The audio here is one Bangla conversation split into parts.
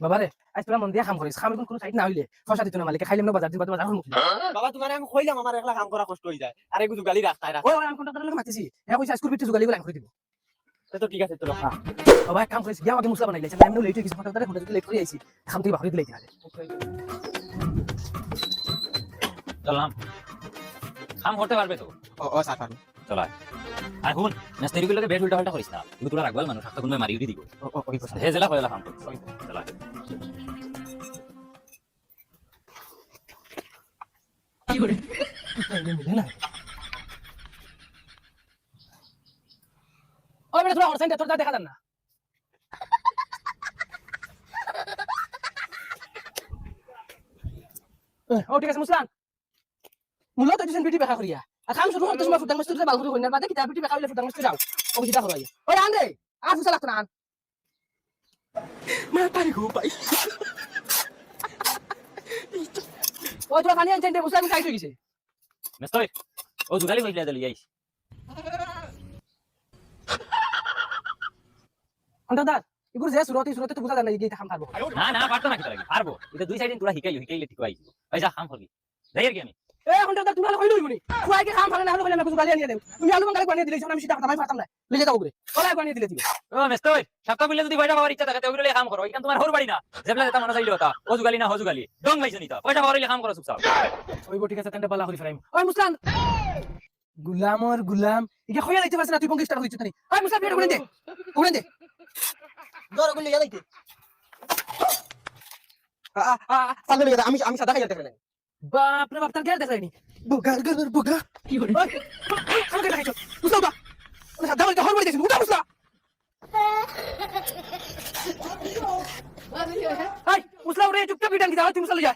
বাবা রে আজ তোরা মন দিয়া কাম করিস কাম কোন সাইড না হইলে ফসা দিত না মালিকে খাইলাম না বাজার দিবা বাজার হল বাবা তোমারে আমি কইলাম আমার একলা কাম করা কষ্ট হই যায় আর এগুলো গালি রাস্তায় ওই আমি কোনটা তোর মাতিছি হ্যাঁ কইছা স্কুল বিটু গালি গুলা করে দিব তো ঠিক আছে তো বাবা কাম করিস গিয়া আগে মুসলা বানাইলে আমি লেট হই কিছু ফটো ধরে লেট করে আইছি খাম তুই বাকরি দিলে আগে চললাম কাম করতে পারবে তো ও স্যার পারবো চল আর হুন মিস্ত্রি গুলোকে বেড উল্টা পাল্টা করিস না কিন্তু তোরা রাখবাল মানুষ হাতে কোনো মারি উড়ি দিব ওই কথা হে জেলা কইলা কাম করিস চল কি করে ওই বেটা তোরা অরসাইন তোর দেখা যান না ও ঠিক আছে মুসলান মূলত দিছেন বিটি বেখা করিয়া আর কাম শুরু করতে সময় ফুটাং মাস্টার বাল করে কইনার বাদে কিতা বিটি বেখা হইলে ফুটাং মাস্টার যাও ও কিতা করাই ওই আন রে আর ফুসা লাগতো না আন মা পারি গো পাই ওই তোরা পানি আনছেন রে মুসলান কাই হই গেছে মিস্ত্রি ও জুগালি কইলা দলি আইস অন্তদার ইগুর যে সুরতে তো বুঝা যায় না এই কাম পারবো না না পারতো না কি লাগি পারবো এটা দুই সাইড তোরা হিকাইলে ঠিক আইস ভাই যা কাম করবি যাই আর কি আমি এ অন্তদার তুমি কই লইবনি খুয়াইকে কাম পারে না হলো কইলা কিছু গালি আনিয়ে দেও তুমি আলু বাঙ্গালি বানিয়ে দিলেছ আমি সেটা কথা আমি পারতাম না লই যাও উপরে কলাই বানিয়ে দিলে দিবে ও মিস্ত্রি সপ্তাহ মিলে যদি পয়সা পাওয়ার ইচ্ছা থাকে ওগুলো কাম করো এখান তোমার হর বাড়ি না যেবলা যেটা মানুষ আইলো তা ও জুগালি না হজুগালি ডং ভাইছ নিতা পয়সা পাওয়ার কাম করো চুপচাপ ওই ঠিক আছে তেনটা বালা করি ফরাইম ওই মুসলান গুলামর গুলাম ইকে খয়া যাইতে পারছ না তুই পঙ্কিস্টার হইছ তানি ওই মুসলান পেট উড়ে দে দর গুলি গালাইতে সামনে লেগে আমি সাদা খাইয়া দেখলেন বাপ রে বাপ তার গের দেখাইনি বোগা কি করে ওই আমাকে দেখাইছো মুসলা বা ওনা সাদা হইতে হর বই দিছিস উঠা মুসলা হাই মুসলা ওরে চুপচাপ বিটান কি দাও তুই মুসলা যা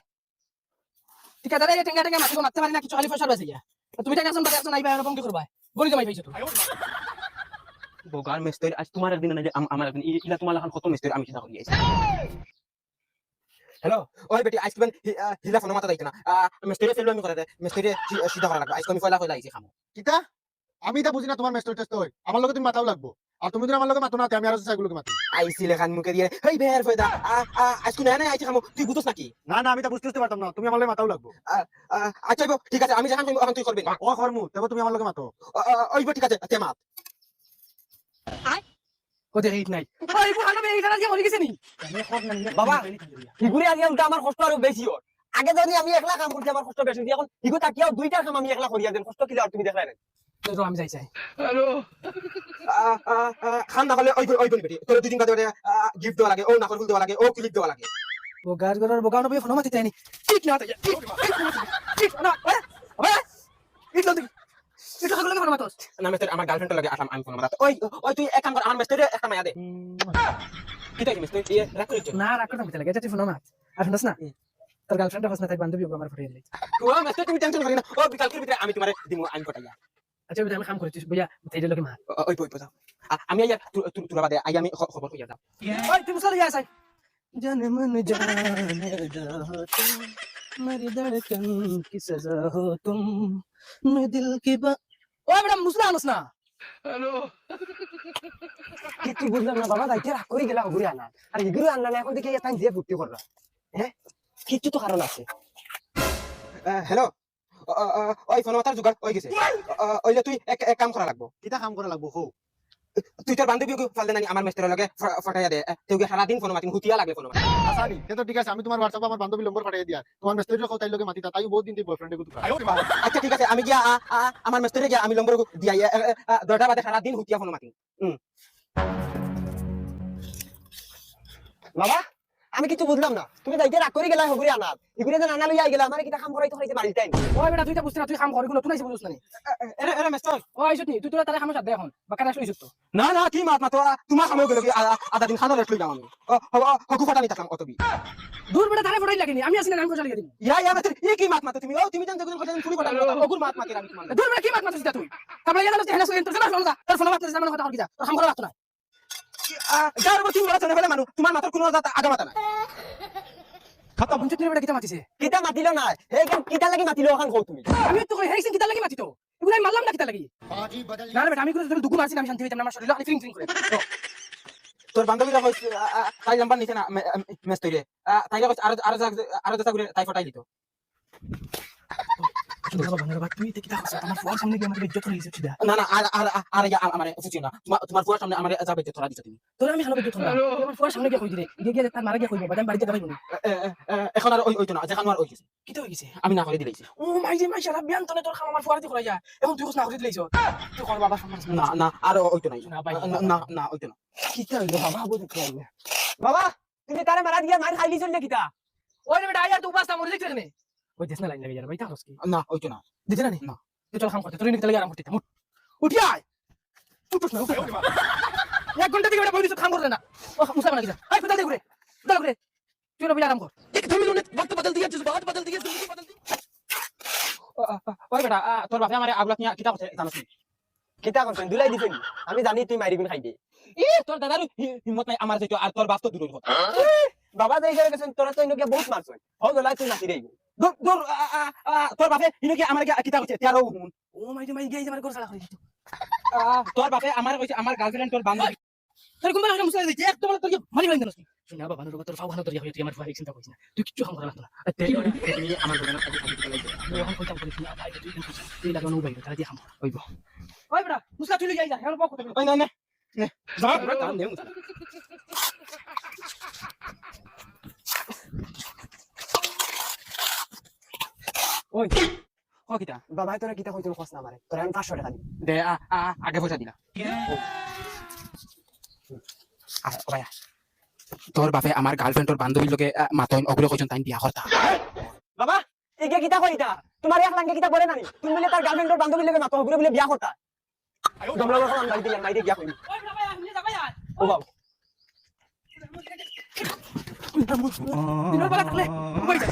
ঠিক আছে রে টেঙ্গা টেঙ্গা মারতে পারি না কিছু খালি ফসল বাসি গিয়া তুমি টাকা আসন বাকি আসন আইবা এরকম কি করবা গলি জমাই পাইছো তো বোগার মিস্ত্রি আজ তোমার একদিন না যে আমার একদিন ইলা তোমার এখন কত মিস্ত্রি আমি চিন্তা করি আইছি হ্যালো ওই বেটি আইসক্রিম হিলা ফোন মাথা দাইতে না মিস্ত্রি ফেললো আমি করে দে মিস্ত্রি সিধা করা লাগবে আইসক্রিম কইলা আইছি খামো কিতা আমি তা বুঝি না তোমার মেস্টর টেস্ট হয় আমার লগে তুমি মাতাও লাগবো আর তুমি যদি আমার লগে মাতো না আমি আর সাইগুলোকে মাতি আইছি লেখান মুখে দিয়ে হেই বের ফয়দা আইসক্রিম না আইছি খামো তুই বুঝছ নাকি না না আমি তা বুঝতে পারতাম না তুমি আমার লগে মাতাও লাগবো আচ্ছা ঠিক আছে আমি যখন এখন তুই করবি ও করমু তবে তুমি আমার লগে মাতো ওই ঠিক আছে তেমাত ওতে হিট নাই ওই বুড়ানো মেয়ে এখানে মরে গেছে নি বাবা ইগুরে আগে উল্টা আমার কষ্ট আরো বেশি হয় আগে যদি আমি একলা কাম করতে আমার কষ্ট বেশি এখন ইগো তাকিয়াও দুইটা কাম আমি একলা করিয়া দেন কষ্ট কি আর তুমি দেখলাই না তো আমি যাই হ্যালো খান না হলে ওই বেটি তোর দুই দিন বাদে গিফট দেওয়া লাগে ও নাকর ফুল দেওয়া লাগে ও ক্লিপ দেওয়া লাগে ও গাছ গরার বোগানো বই ফোন মাতি তাইনি ঠিক না ঠিক না ওরে ঠিক না এটা হলো ফোন মাতস না মেস্টার আমার গার্লফ্রেন্ড লাগে আসলাম আমি ফোন মারাতে ওই তুই এক কাম কর আমার মেস্টারে একটা মায়া দে কি তাই মেস্টার এই রাখ করিছ না রাখ করতে মিতে লাগে তুই ফোন মাত আর শুনছ না তোর গার্লফ্রেন্ড হস না তাই বান্ধবী আমার ফটো দিলে ও মেস্টার তুমি টেনশন করি না ও বিকালকের ভিতরে আমি তোমারে দিমু আমি পটাইয়া আচ্ছা আমি কাম করতেছি বইয়া তাই লোকে মা ওই যাও আমি আইয়া তুরা বাদে আইয়া আমি খবর কইয়া যাও ওই তুমি চলে যাই জানে মন জানে मेरी धड़कन की सजा हो तुम मैं दिल की बात ओ बेटा मुसला आनस ना হ্যালো কি বুঝলাম না বাবা যাইতে রাগ করে গেলা ঘুরে আনা আর এগুলো আনলা না এখন দেখে তাই দিয়ে ফুর্তি করলা হ্যাঁ কিছু তো কারণ আছে হ্যালো ওই ফোন মাতার জোগাড় হয়ে গেছে ওইলে তুই এক কাম করা লাগবো কিতা কাম করা লাগবো হো তুই তোর বান্ধবীকে ফালদে নানি আমার মেস্টারের লগে ফটাইয়া দে তুই সারা দিন ফোন মাতিন হুতিয়া লাগে ফোন মাতি আসানি তো ঠিক আছে আমি তোমার হোয়াটসঅ্যাপে আমার বান্ধবী নম্বর পাঠিয়ে দিয়া তোমার মেস্টরের কথা তাই লগে মাতি তাই বহুত দিন তুই বয়ফ্রেন্ডে কত আচ্ছা ঠিক আছে আমি গিয়া আমার মেস্টারে গিয়া আমি নম্বর দিয়া 10টা বাদে সারা দিন হুতিয়া ফোন মাতিন বাবা আমি কিছু বুঝলাম না তুমি যাইতে রাগ করে গেলা হগুরি আনাত ইগুরে যে নানা লইয়া গেলা আমার কিটা কাম করাইতে হইছে বাড়িতে ওই বেটা তুই তা বুঝছ না তুই কাম করি কোন তুই নাইছ বুঝছ না এরে মেস্টার ও আইছত নি তুই তোরা তারে খামো সাথে এখন বাকা রাস লইছত তো না না কি মাত মাত তোমার সামনে গেল আধা দিন খানা রেস্ট লই যাম আমি হকু ফাটা নি থাকলাম অতবি দূর বেটা তারে ফটাই লাগেনি আমি আসি না আমি কোজা লাগি দিম ইয়া মেস্টার এই কি মাত মাত তুমি তুমি জান যখন কথা শুনি কথা হকুর মাত মাত আমি তোমার দূর বেটা কি মাত মাতিস তুই তারপরে গেলা তুই হেনা সুইন তোর ফোন দা তোর ফোন মাত তোর কথা হল কি যা তোর খাম করা লাগতো না যার তুমি বড় চলে ফেলে মানু তোমার মাথার কোনো আগা মাথা না খাতা বুঝতে তুই বেটা কিটা মাতিছে কিটা মাতিল না হে কিটা লাগি মাতিল ওখান কও তুমি আমি তো কই হেইছেন কিটা লাগি মাতিতো এগুলাই মারলাম না কিটা লাগি না রে বেটা আমি কোনো দুগু মারছি আমি শান্তি হইতাম না আমার শরীরে ফিলিং করে তোর বান্ধবীরা কইছে তাই নাম্বার নিছে না মেস তৈরি তাইরা কইছে আরো যেটা করে তাই ফটাই দিত তুই দেখি দেখছ আমার ফুয়ার সামনে গিয়ে আমাকে ইজ্জত হয়ে গেছে না না আর আমার ফুচি না তোমার ফুয়ার সামনে আমার যাবে তোরা দিছ তুমি তোর আমি খানো ইজ্জত হলাম আমার ফুয়ার সামনে গিয়ে কই দিলে গিয়ে তার মারা গিয়ে কইব বাদাম বাড়িতে যাবাই বনি এখন আর ওই তো না যেখানে আর ওই গেছে কি তো হয়ে গেছে আমি না করে দিলাইছি ও মাই যে মাই সারা বিয়ান তনে তোর খাম আমার ফুয়ার দিয়ে করাই যা এখন তুই কস না করে দিলেছ তুই কোন বাবা সামনে না না আর ওই তো নাই না ভাই না না ওই তো না কি তো হইলো বাবা বুঝি না বাবা তুমি তারে মারা দিয়া মার খাইলি চল কিতা ওই রে বেটা আয়া তুই পাঁচটা মরে দেখছ নে ওই দেশ না লাইন লাগে যার ভাই তাহস কি না ওই তো না দিছ না না তুই চল খাম করতে তুই নিতে লাগে আরাম করতে উঠি আয় উঠছ না এক ঘন্টা থেকে বেটা বই দিছ খাম করতে না ও মুসা বানা গিয়া আই ফুটা দে ঘুরে তুই না বিলা আরাম কর তুমি বক্ত বদল দিয়েছিস বাত বদল দিয়েছিস তুমি বদল দি ওই বেটা তোর বাপে আমারে আগুলা কিয়া কিতা করতে জানাস নি কিতা করছেন দুলাই দিছেন আমি জানি তুই মারি গুণ খাইবি তোর দাদার হিম্মত নাই আমার যেটো আর তোর বাপ তো দূরের কথা বাবা যাই করে গেছেন তোরা তো ইনকে বহুত মারছন হল গলাই তুই নাতি রেই দূর দূর তোর বাপে ইনকে আমারে কিতা করতে তেরো হুন ও মাই যে মাই গিয়ে আমার ঘর সালা করে দিত তোর বাপে আমার কইছে আমার গার্লফ্রেন্ড তোর বান্ধবী তোর কোন বাবা মুসা দিতে এক তোমার তোর মারি ভাই জানাস শুনা বাবা নরবা তোর ফাও ভালো তোর তুই আমার ফুয়া চিন্তা করিস না তুই কিচ্ছু খাম করা লাগতো না তুমি আমার দোকানে আগে ওখান কইতাম করিস না ভাই তুই লাগানো উবাই তারা দিয়ে খাম হইব ওই বড়া মুসলা তুই যাই যা এখন বক করতে ওই না না যা কাম নেই ওই ও কিতা বাবা তোরা কিতা কইতো কস না মারে তোরা আমি 500 টাকা দিই দে আগে পয়সা দিলা ভাইয়া তোর বাপে আমার গার্লফ্রেন্ড তোর বান্ধবীর লোকে মাতইন ওগুলো কইছন তাই বিয়া করতা বাবা এগে কিতা কইতা তোমার এক লাঙ্গে কিতা বলে নানি তুমি বলে তার গার্লফ্রেন্ড ওর বান্ধবী লাগে মাতো ওগুলো বলে বিয়া করতা তোমরা বলে আমি বাড়িতে যাই মাইরে গিয়া কইবি ওই বড়া ভাই আপনি যা ভাই ও বাবা দিনের বেলা থাকলে উবাই যা